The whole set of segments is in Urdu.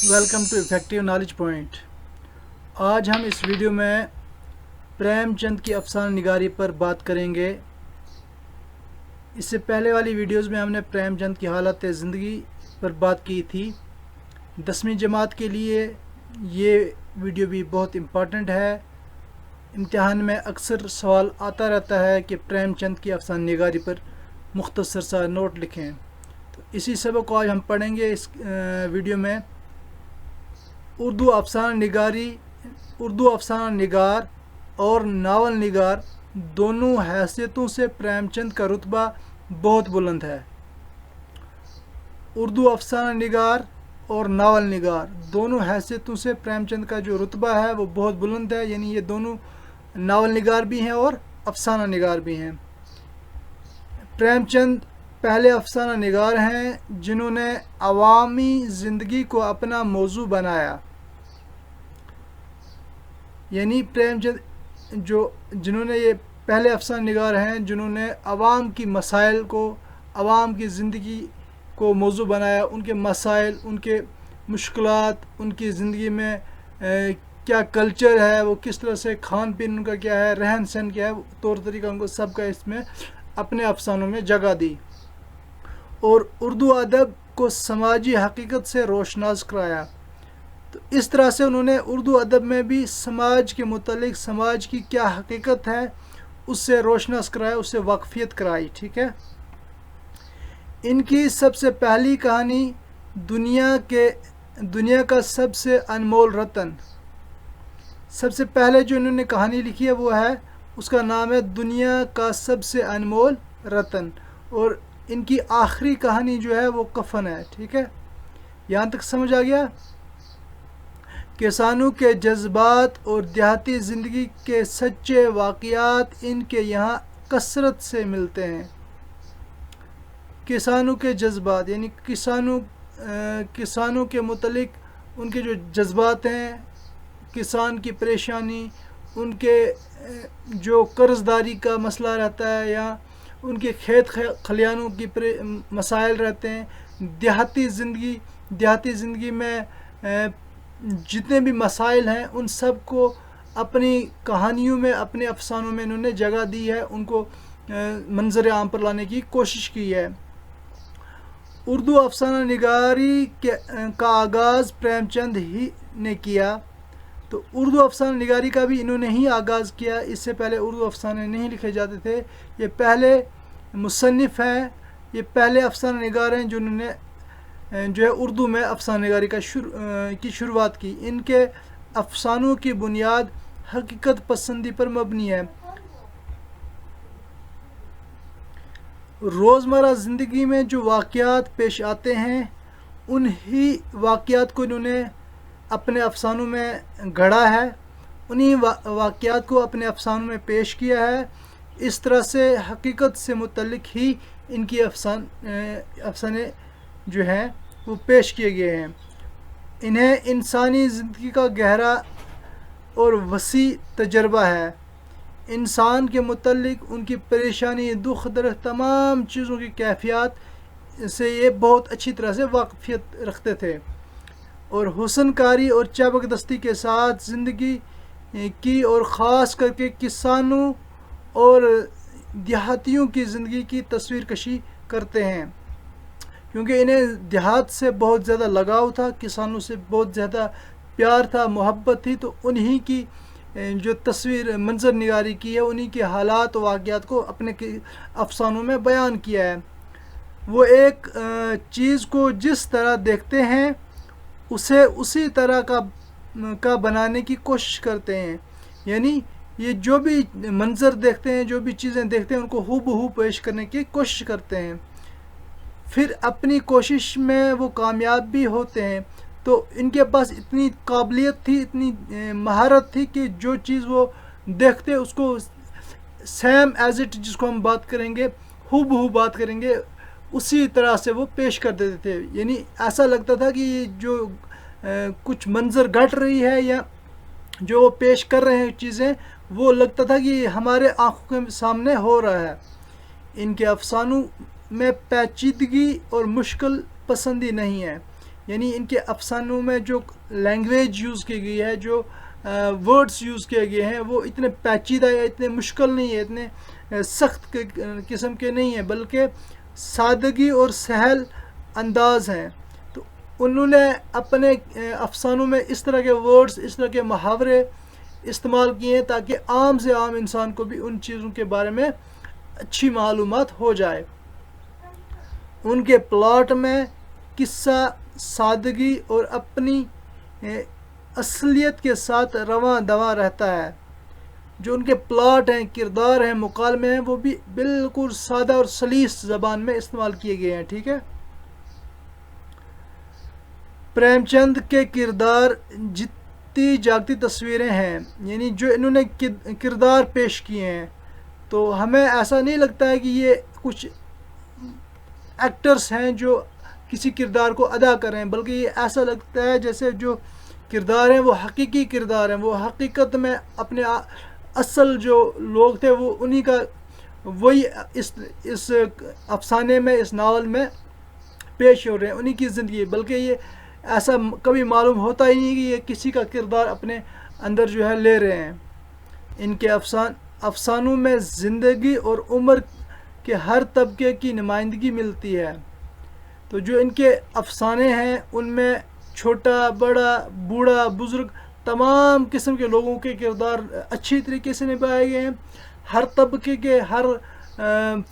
Welcome to Effective Knowledge Point. آج ہم اس ویڈیو میں پریم چند کی افسانہ نگاری پر بات کریں گے۔ اس سے پہلے والی ویڈیوز میں ہم نے پریم چند کی حالت زندگی پر بات کی تھی۔ 10ویں جماعت کے لیے یہ ویڈیو بھی بہت امپورٹنٹ ہے۔ امتحان میں اکثر سوال آتا رہتا ہے کہ پریم چند کی افسانہ نگاری پر مختصر سا نوٹ لکھیں، تو اسی سبق کو آج ہم پڑھیں گے اس ویڈیو میں۔ اردو افسانہ نگار اور ناول نگار دونوں حیثیتوں سے پریم چند کا رتبہ بہت بلند ہے۔ اردو افسانہ نگار اور ناول نگار دونوں حیثیتوں سے پریم چند کا جو رتبہ ہے وہ بہت بلند ہے، یعنی یہ دونوں ناول نگار بھی ہیں اور افسانہ نگار بھی ہیں۔ پریم چند پہلے افسانہ نگار ہیں جنہوں نے عوامی زندگی کو اپنا موضوع بنایا، یعنی پریم چند جنہوں نے یہ پہلے افسانہ نگار ہیں جنہوں نے عوام کی مسائل کو، عوام کی زندگی کو موضوع بنایا، ان کے مسائل، ان کے مشکلات، ان کی زندگی میں کیا کلچر ہے، وہ کس طرح سے کھان پین ان کا کیا ہے، رہن سہن کیا ہے، طور طریقہ ان کو سب کا اس میں اپنے افسانوں میں جگہ دی، اور اردو ادب کو سماجی حقیقت سے روشناس کرایا۔ تو اس طرح سے انہوں نے اردو ادب میں بھی سماج کے متعلق، سماج کی کیا حقیقت ہے اس سے روشناس کرایا، اس سے واقفیت کرائی، ٹھیک ہے۔ ان کی سب سے پہلی کہانی دنیا کا سب سے انمول رتن، سب سے پہلے جو انہوں نے کہانی لکھی ہے وہ ہے، اس کا نام ہے دنیا کا سب سے انمول رتن، اور ان کی آخری کہانی جو ہے وہ کفن ہے، ٹھیک ہے۔ یہاں تک سمجھ آ گیا؟ کسانوں کے جذبات اور دیہاتی زندگی کے سچے واقعات ان کے یہاں کثرت سے ملتے ہیں۔ کسانوں کے جذبات یعنی کسانوں کے متعلق ان کے جو جذبات ہیں، کسان کی پریشانی، ان کے جو قرض داری کا مسئلہ رہتا ہے، یا ان کے کھیت کھلیانوں کی مسائل رہتے ہیں، دیہاتی زندگی میں جتنے بھی مسائل ہیں ان سب کو اپنی کہانیوں میں، اپنے افسانوں میں انہوں نے جگہ دی ہے، ان کو منظر عام پر لانے کی کوشش کی ہے۔ اردو افسانہ نگاری کا آغاز پریم چند ہی نے کیا، تو اردو افسانہ نگاری کا بھی انہوں نے ہی آغاز کیا۔ اس سے پہلے اردو افسانے نہیں لکھے جاتے تھے، یہ پہلے مصنف ہیں، یہ پہلے افسانہ نگار ہیں جنہوں نے جو ہے اردو میں افسانہ نگاری کی شروعات کی۔ ان کے افسانوں کی بنیاد حقیقت پسندی پر مبنی ہے۔ روزمرہ زندگی میں جو واقعات پیش آتے ہیں انہی واقعات کو انہوں نے اپنے افسانوں میں گھڑا ہے، انہی واقعات کو اپنے افسانوں میں پیش کیا ہے۔ اس طرح سے حقیقت سے متعلق ہی ان کی افسانے جو ہیں وہ پیش کیے گئے ہیں۔ انہیں انسانی زندگی کا گہرا اور وسیع تجربہ ہے۔ انسان کے متعلق ان کی پریشانی، دکھ درد، تمام چیزوں کی کیفیات سے یہ بہت اچھی طرح سے واقفیت رکھتے تھے، اور حسن کاری اور چابک دستی کے ساتھ زندگی کی، اور خاص کر کے کسانوں اور دیہاتیوں کی زندگی کی تصویر کشی کرتے ہیں، کیونکہ انہیں دیہات سے بہت زیادہ لگاؤ تھا، کسانوں سے بہت زیادہ پیار تھا، محبت تھی، تو انہی کی جو تصویر منظر نگاری کی ہے، انہی کے حالات و واقعات کو اپنے افسانوں میں بیان کیا ہے۔ وہ ایک چیز کو جس طرح دیکھتے ہیں اسے اسی طرح کا بنانے کی کوشش کرتے ہیں، یعنی یہ جو بھی منظر دیکھتے ہیں، جو بھی چیزیں دیکھتے ہیں، ان کو ہو بہو پیش کرنے کی کوشش کرتے ہیں، پھر اپنی کوشش میں وہ کامیاب بھی ہوتے ہیں۔ تو ان کے پاس اتنی قابلیت تھی، اتنی مہارت تھی کہ جو چیز وہ دیکھتے اس کو سیم ایز اٹ، جس کو ہم بات کریں گے، ہو بہو بات کریں گے، اسی طرح سے وہ پیش کر دیتے تھے۔ یعنی ایسا لگتا تھا کہ یہ جو کچھ منظر گھٹ رہی ہے یا جو وہ پیش کر رہے ہیں چیزیں، وہ لگتا تھا کہ ہمارے آنکھوں کے سامنے ہو رہا ہے۔ ان کے افسانوں میں پیچیدگی اور مشکل پسندی نہیں ہے، یعنی ان کے افسانوں میں جو لینگویج یوز کی گئی ہے، جو ورڈز یوز کیے گئے ہیں، وہ اتنے پیچیدہ یا اتنے مشکل نہیں ہے، اتنے سخت قسم کے نہیں ہیں، بلکہ سادگی اور سہل انداز ہیں۔ تو انہوں نے اپنے افسانوں میں اس طرح کے ورڈز، اس طرح کے محاورے استعمال کیے ہیں تاکہ عام سے عام انسان کو بھی ان چیزوں کے بارے میں اچھی معلومات ہو جائے۔ ان کے پلاٹ میں قصہ سادگی اور اپنی اصلیت کے ساتھ رواں دواں رہتا ہے۔ جو ان کے پلاٹ ہیں، کردار ہیں، مکالمے ہیں، وہ بھی بالکل سادہ اور سلیس زبان میں استعمال کیے گئے ہیں، ٹھیک ہے۔ پریم چند کے کردار جیتی جاگتی تصویریں ہیں، یعنی جو انہوں نے کردار پیش کیے ہیں، تو ہمیں ایسا نہیں لگتا ہے کہ یہ کچھ ایکٹرز ہیں جو کسی کردار کو ادا کر رہے ہیں، بلکہ یہ ایسا لگتا ہے جیسے جو کردار ہیں وہ حقیقی کردار ہیں، وہ حقیقت میں اپنے اصل جو لوگ تھے وہ انہی کا وہی اس افسانے میں، اس ناول میں پیش ہو رہے ہیں، انہی کی زندگی، بلکہ یہ ایسا کبھی معلوم ہوتا ہی نہیں کہ یہ کسی کا کردار اپنے اندر جو ہے لے رہے ہیں۔ ان کے افسانوں میں زندگی اور عمر کے ہر طبقے کی نمائندگی ملتی ہے۔ تو جو ان کے افسانے ہیں ان میں چھوٹا، بڑا، بوڑھا، بزرگ، تمام قسم کے لوگوں کے کردار اچھی طریقے سے نبھائے گئے ہیں۔ ہر طبقے کے، ہر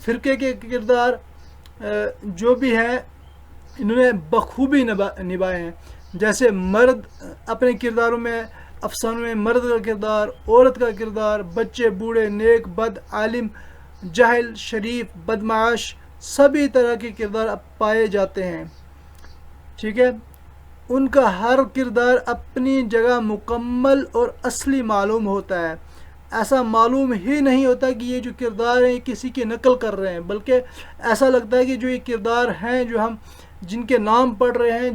فرقے کے کردار جو بھی ہیں انہوں نے بخوبی نبھائے ہیں۔ جیسے مرد اپنے کرداروں میں، افسانوں میں مرد کا کردار، عورت کا کردار، بچے، بوڑھے، نیک، بد، عالم، جاہل، شریف، بدمعاش، سبھی طرح کے کردار اب پائے جاتے ہیں، ٹھیک ہے۔ ان کا ہر کردار اپنی جگہ مکمل اور اصلی معلوم ہوتا ہے۔ ایسا معلوم ہی نہیں ہوتا کہ یہ جو کردار ہیں یہ کسی کی نقل کر رہے ہیں، بلکہ ایسا لگتا ہے کہ جو یہ کردار ہیں، جو ہم جن کے نام پڑھ رہے ہیں،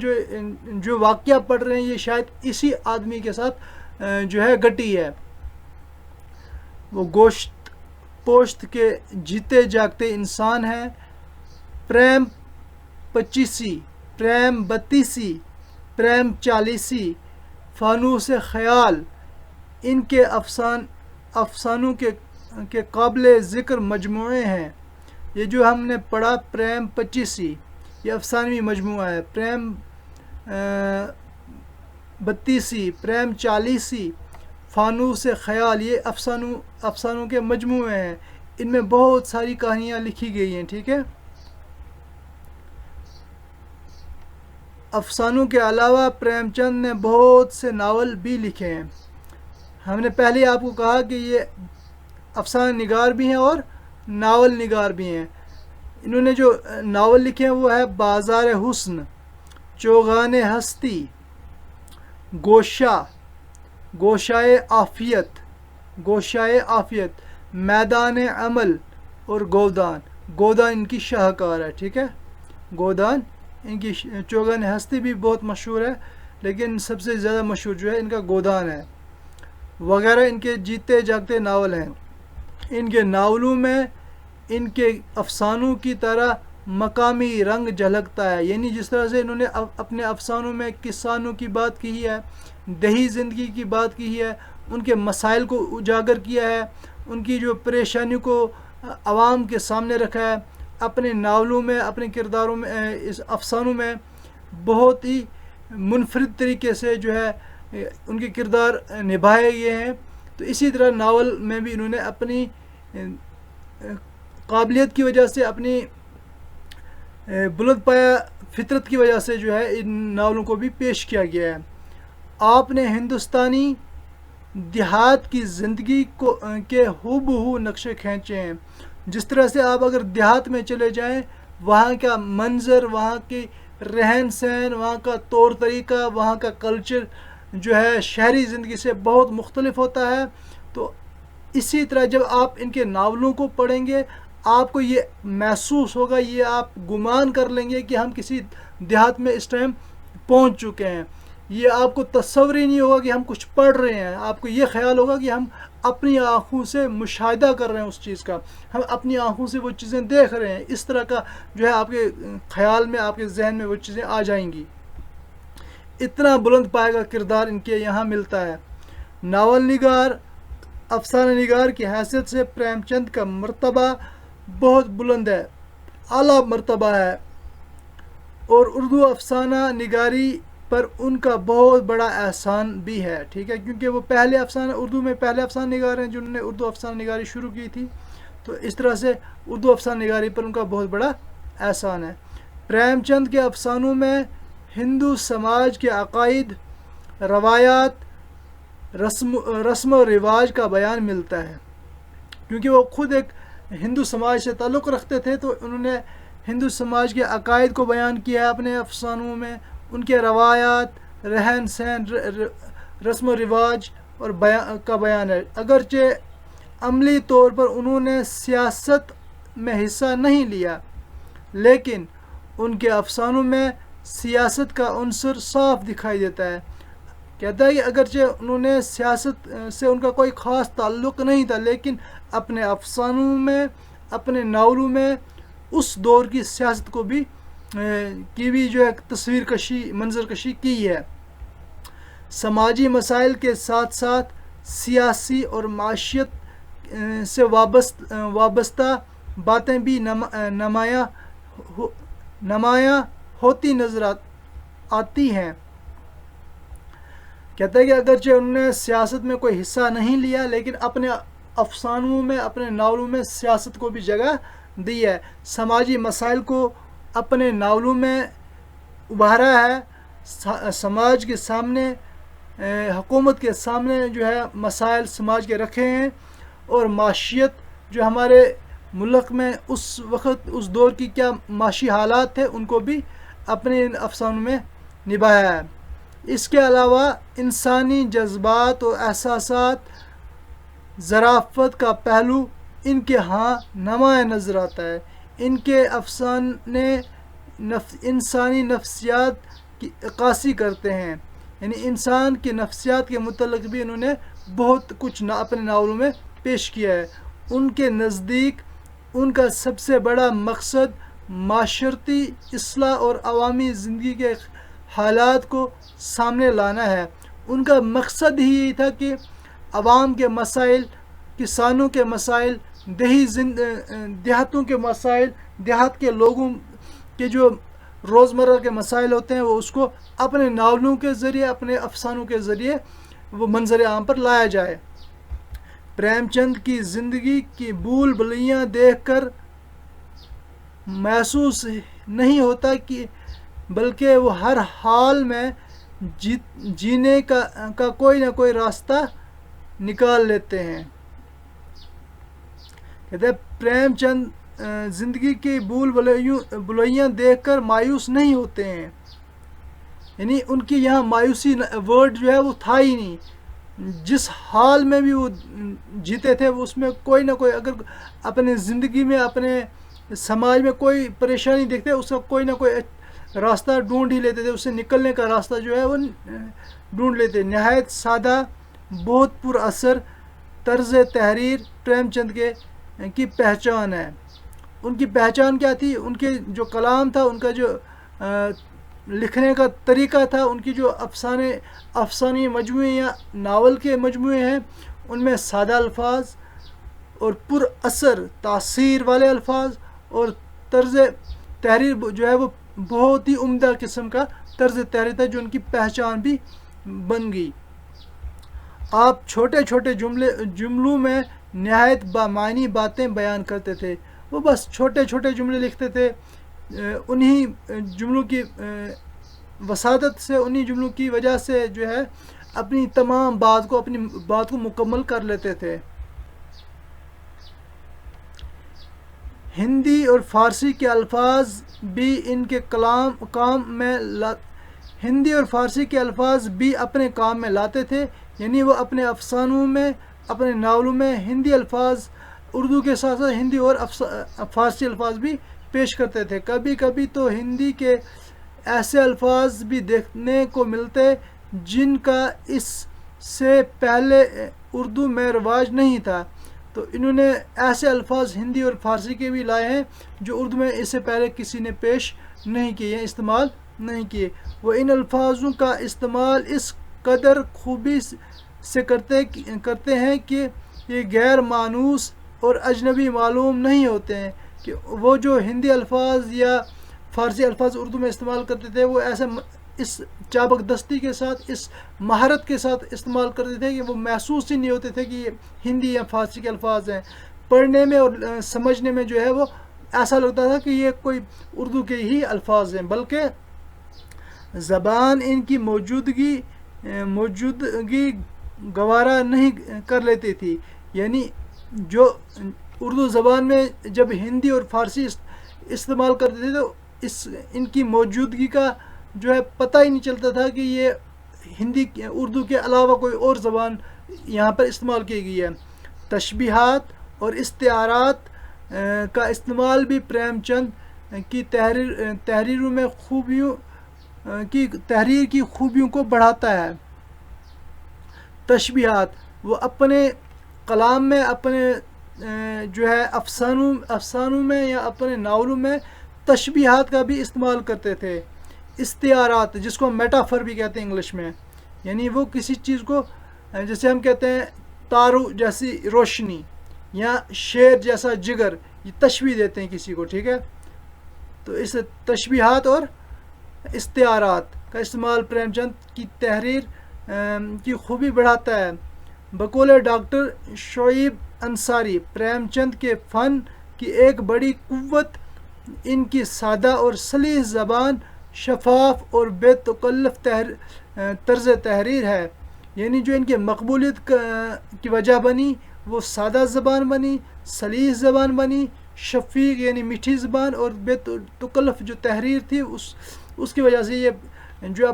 جو واقعہ پڑھ رہے ہیں، یہ شاید اسی آدمی کے ساتھ جو ہے گھٹی ہے۔ وہ گوشت پوشت کے جیتے جاگتے انسان ہیں۔ پریم پچیسی، پریم بتیسی، پریم چالیسی، فانوس خیال، ان کے افسانوں کے قابل ذکر مجموعے ہیں۔ یہ جو ہم نے پڑھا پریم پچیسی، یہ افسانوی مجموعہ ہے۔ پریم بتیسی، پریم چالیسی، فانوس خیال، یہ افسانوں کے مجموعے ہیں۔ ان میں بہت ساری کہانیاں لکھی گئی ہیں، ٹھیک ہے۔ افسانوں کے علاوہ پریم چند نے بہت سے ناول بھی لکھے ہیں۔ ہم نے پہلے آپ کو کہا کہ یہ افسانہ نگار بھی ہیں اور ناول نگار بھی ہیں۔ انہوں نے جو ناول لکھے ہیں وہ ہے بازار حسن، چوگان ہستی، گوشائے عافیت، میدان عمل اور گودان ان کی شاہکار ہے، ٹھیک ہے۔ گودان ان کی، چوگان ہستی بھی بہت مشہور ہے، لیکن سب سے زیادہ مشہور جو ہے ان کا گودان ہے، وغیرہ ان کے جیتے جاگتے ناول ہیں۔ ان کے ناولوں میں ان کے افسانوں کی طرح مقامی رنگ جھلکتا ہے، یعنی جس طرح سے انہوں نے اپنے افسانوں میں کسانوں کی بات کی ہے، دیہی زندگی کی بات کی ہے، ان کے مسائل کو اجاگر کیا ہے، ان کی جو پریشانیوں کو عوام کے سامنے رکھا ہے، اپنے ناولوں میں، اپنے کرداروں میں، اس افسانوں میں بہت ہی منفرد طریقے سے جو ہے ان کے کردار نبھائے گئے ہیں۔ تو اسی طرح ناول میں بھی انہوں نے اپنی قابلیت کی وجہ سے، اپنی بلند پایہ فطرت کی وجہ سے جو ہے ان ناولوں کو بھی پیش کیا گیا ہے۔ آپ نے ہندوستانی دیہات کی زندگی کے ہو بہو نقشے کھینچے ہیں۔ جس طرح سے آپ اگر دیہات میں چلے جائیں، وہاں کا منظر، وہاں کی رہن سہن، وہاں کا طور طریقہ، وہاں کا کلچر جو ہے شہری زندگی سے بہت مختلف ہوتا ہے۔ تو اسی طرح جب آپ ان کے ناولوں کو پڑھیں گے، آپ کو یہ محسوس ہوگا، یہ آپ گمان کر لیں گے کہ ہم کسی دیہات میں اس ٹائم پہنچ چکے ہیں۔ یہ آپ کو تصور ہی نہیں ہوگا کہ ہم کچھ پڑھ رہے ہیں، آپ کو یہ خیال ہوگا کہ ہم اپنی آنکھوں سے مشاہدہ کر رہے ہیں اس چیز کا، ہم اپنی آنکھوں سے وہ چیزیں دیکھ رہے ہیں۔ اس طرح کا جو ہے آپ کے خیال میں، آپ کے ذہن میں وہ چیزیں آ جائیں گی۔ اتنا بلند پائے گا کردار ان کے یہاں ملتا ہے۔ ناول نگار، افسانہ نگار کی حیثیت سے پریم چند کا مرتبہ بہت بلند ہے، اعلیٰ مرتبہ ہے، اور اردو افسانہ نگاری پر ان کا بہت بڑا احسان بھی ہے، ٹھیک ہے، کیونکہ وہ اردو میں پہلے افسانہ نگار ہیں جنہوں نے اردو افسانہ نگاری شروع کی تھی، تو اس طرح سے اردو افسانہ نگاری پر ان کا بہت بڑا احسان ہے۔ پریم چند کے افسانوں میں ہندو سماج کے عقائد، روایات، رسم و رواج کا بیان ملتا ہے، کیونکہ وہ خود ایک ہندو سماج سے تعلق رکھتے تھے، تو انہوں نے ہندو سماج کے عقائد کو بیان کیا ہے اپنے افسانوں میں، ان کے روایات، رہن سہن، رسم و رواج اور کا بیان ہے۔ اگرچہ عملی طور پر انہوں نے سیاست میں حصہ نہیں لیا، لیکن ان کے افسانوں میں سیاست کا عنصر صاف دکھائی دیتا ہے۔ کہتا ہے کہ اگرچہ انہوں نے سیاست سے ان کا کوئی خاص تعلق نہیں تھا، لیکن اپنے افسانوں میں، اپنے ناولوں میں اس دور کی سیاست کو بھی جو ہے تصویر کشی، منظر کشی کی ہے۔ سماجی مسائل کے ساتھ ساتھ سیاسی اور معیشت سے وابستہ باتیں بھی نمایاں ہوتی نظر آتی ہیں۔ کہتا ہے کہ اگرچہ انہوں نے سیاست میں کوئی حصہ نہیں لیا، لیکن اپنے افسانوں میں، اپنے ناولوں میں سیاست کو بھی جگہ دی ہے، سماجی مسائل کو اپنے ناولوں میں ابھارا ہے، سماج کے سامنے، حکومت کے سامنے جو ہے مسائل سماج کے رکھے ہیں، اور معیشت جو ہمارے ملک میں اس وقت، اس دور کی کیا معاشی حالات تھے، ان کو بھی اپنے افسانوں میں نبھایا ہے۔ اس کے علاوہ انسانی جذبات اور احساسات، ظرافت کا پہلو ان کے ہاں نمایاں نظر آتا ہے۔ ان کے افسانے انسانی نفسیات کی عکاسی کرتے ہیں، یعنی انسان کی نفسیات کے متعلق بھی انہوں نے بہت کچھ اپنے ناولوں میں پیش کیا ہے۔ ان کے نزدیک ان کا سب سے بڑا مقصد معاشرتی اصلاح اور عوامی زندگی کے حالات کو سامنے لانا ہے۔ ان کا مقصد ہی یہی تھا کہ عوام کے مسائل، کسانوں کے مسائل، دیہاتوں کے مسائل، دیہات کے لوگوں کے جو روزمرہ کے مسائل ہوتے ہیں، وہ اس کو اپنے ناولوں کے ذریعے، اپنے افسانوں کے ذریعے وہ منظر عام پر لایا جائے۔ پریم چند کی زندگی کی بھول بھلیاں دیکھ کر محسوس نہیں ہوتا کہ بلکہ وہ ہر حال میں جینے کا کوئی نہ کوئی راستہ نکال لیتے ہیں۔ کہتے ہیں پریم چند زندگی کی بھول بھلیاں دیکھ کر مایوس نہیں ہوتے ہیں، یعنی ان کی یہاں مایوسی ورڈ جو ہے وہ تھا ہی نہیں۔ جس حال میں بھی وہ جیتے تھے، اس میں کوئی نہ کوئی، اگر اپنے زندگی میں، اپنے سماج میں کوئی پریشانی دیکھتے، اس کا کوئی نہ کوئی راستہ ڈھونڈ ہی لیتے تھے، اس سے نکلنے کا راستہ جو ہے وہ ڈھونڈ لیتے۔ نہایت سادہ، بہت پر اثر طرز تحریر پریم چند کی پہچان ہے۔ ان کی پہچان کیا تھی؟ ان کے جو کلام تھا، ان کا جو لکھنے کا طریقہ تھا، ان کی جو افسانوی مجموعے یا ناول کے مجموعے ہیں، ان میں سادہ الفاظ اور پر اثر تاثیر والے الفاظ اور طرز تحریر جو ہے وہ بہت ہی عمدہ قسم کا طرز تحریر تھا، جو ان کی پہچان بھی بن گئی۔ آپ چھوٹے چھوٹے جملوں میں نہایت بامعنی باتیں بیان کرتے تھے۔ وہ بس چھوٹے چھوٹے جملے لکھتے تھے، انہی جملوں کی وسادت سے، انہی جملوں کی وجہ سے جو ہے اپنی بات کو مکمل کر لیتے تھے۔ ہندی اور فارسی کے الفاظ بھی ان کے اپنے کام میں لاتے تھے، یعنی وہ اپنے افسانوں میں، اپنے ناولوں میں ہندی الفاظ، اردو کے ساتھ ساتھ ہندی اور فارسی الفاظ بھی پیش کرتے تھے۔ کبھی کبھی تو ہندی کے ایسے الفاظ بھی دیکھنے کو ملتے جن کا اس سے پہلے اردو میں رواج نہیں تھا، تو انہوں نے ایسے الفاظ ہندی اور فارسی کے بھی لائے ہیں جو اردو میں اس سے پہلے کسی نے پیش نہیں کیے ہیں، استعمال نہیں کیے. وہ ان الفاظوں کا استعمال اس قدر خوبی سے کرتے ہیں کہ یہ غیر مانوس اور اجنبی معلوم نہیں ہوتے ہیں. کہ وہ جو ہندی الفاظ یا فارسی الفاظ اردو میں استعمال کرتے تھے وہ ایسے اس چابک دستی کے ساتھ، اس مہارت کے ساتھ استعمال کرتے تھے کہ وہ محسوس ہی نہیں ہوتے تھے کہ یہ ہندی یا فارسی کے الفاظ ہیں. پڑھنے میں اور سمجھنے میں جو ہے وہ ایسا لگتا تھا کہ یہ کوئی اردو کے ہی الفاظ ہیں، بلکہ زبان ان کی موجودگی گوارا نہیں کر لیتی تھی. یعنی جو اردو زبان میں جب ہندی اور فارسی استعمال کرتے تھے تو ان کی موجودگی کا جو ہے پتہ ہی نہیں چلتا تھا کہ یہ اردو کے علاوہ کوئی اور زبان یہاں پر استعمال کی گئی ہے. تشبیہات اور استعارات کا استعمال بھی پریم چند کی تحریروں میں تحریر کی خوبیوں کو بڑھاتا ہے. تشبیہات، وہ اپنے کلام میں اپنے جو ہے افسانوں میں یا اپنے ناولوں میں تشبیہات کا بھی استعمال کرتے تھے. استعارات، جس کو میٹافر بھی کہتے ہیں انگلش میں، یعنی وہ کسی چیز کو، جیسے ہم کہتے ہیں تارو جیسی روشنی یا شیر جیسا جگر، یہ تشبیہ دیتے ہیں کسی کو، ٹھیک ہے. تو اس تشبیہات اور استعارات کا استعمال پریم چند کی تحریر کی خوبی بڑھاتا ہے. بقول ڈاکٹر شعیب انصاری، پریم چند کے فن کی ایک بڑی قوت ان کی سادہ اور سلیس زبان، شفاف اور بے تکلف طرز تحریر ہے. یعنی جو ان کی مقبولیت کی وجہ بنی وہ سادہ زبان بنی، سلیس زبان بنی، شفیق یعنی میٹھی زبان، اور بے تکلف جو تحریر تھی اس کی وجہ سے یہ جو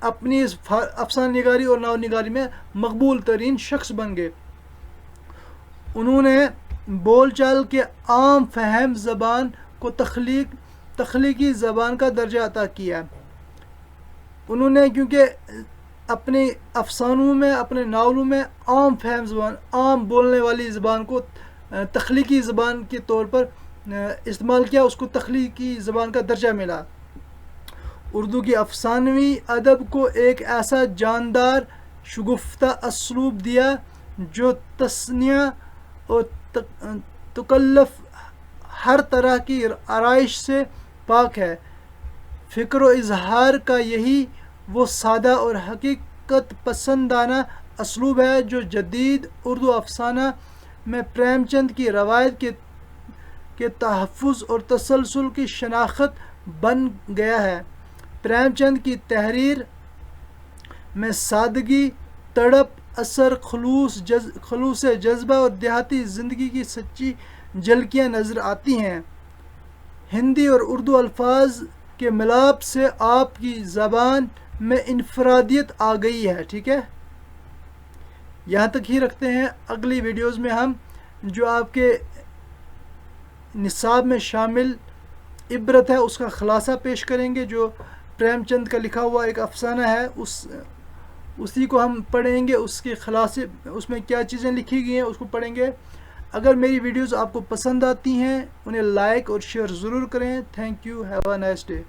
اپنی افسانہ نگاری اور ناول نگاری میں مقبول ترین شخص بن گئے. انہوں نے بول چال کے عام فہم زبان کو تخلیقی زبان کا درجہ عطا کیا. انہوں نے کیونکہ اپنے افسانوں میں، اپنے ناولوں میں عام فہم زبان، عام بولنے والی زبان کو تخلیقی زبان کے طور پر استعمال کیا، اس کو تخلیقی زبان کا درجہ ملا. اردو کی افسانوی ادب کو ایک ایسا جاندار شگفتہ اسلوب دیا جو تصنیع اور تکلف ہر طرح کی آرائش سے پاک ہے. فکر و اظہار کا یہی وہ سادہ اور حقیقت پسندانہ اسلوب ہے جو جدید اردو افسانہ میں پریم چند کی روایت کے تحفظ اور تسلسل کی شناخت بن گیا ہے. پریم چند کی تحریر میں سادگی، تڑپ، اثر، خلوص جذبہ اور دیہاتی زندگی کی سچی جھلکیاں نظر آتی ہیں. ہندی اور اردو الفاظ کے ملاپ سے آپ کی زبان میں انفرادیت آ گئی ہے. ٹھیک ہے، یہاں تک ہی رکھتے ہیں. اگلی ویڈیوز میں ہم جو آپ کے نصاب میں شامل عبرت ہے اس کا خلاصہ پیش کریں گے. جو پریم چند کا لکھا ہوا ایک افسانہ ہے اسی کو ہم پڑھیں گے. اس کے خلاصے، اس میں کیا چیزیں لکھی گئی ہیں اس کو پڑھیں گے. اگر میری ویڈیوز آپ کو پسند آتی ہیں انہیں لائک اور شیئر ضرور کریں. Thank you, have a nice day.